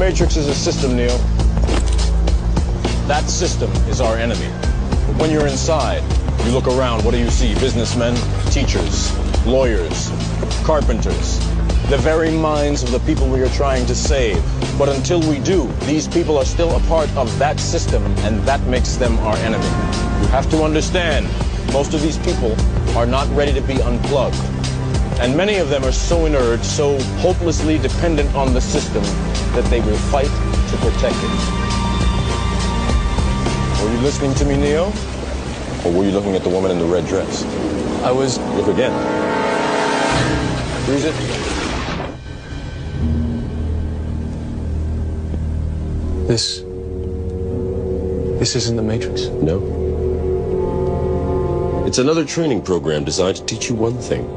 Matrix is a system, Neo. That system is our enemy. But when you're inside, you look around, what do you see? Businessmen, teachers, lawyers, carpenters, the very minds of the people we are trying to save. But until we do, these people are still a part of that system, and that makes them our enemy. You have to understand, most of these people are not ready to be unplugged. And many of them are so inert, so hopelessly dependent on the system, that they will fight to protect it. Were you listening to me, Neo? Or were you looking at the woman in the red dress? I was... Look again. Freeze it. This isn't the Matrix. No. It's another training program designed to teach you one thing.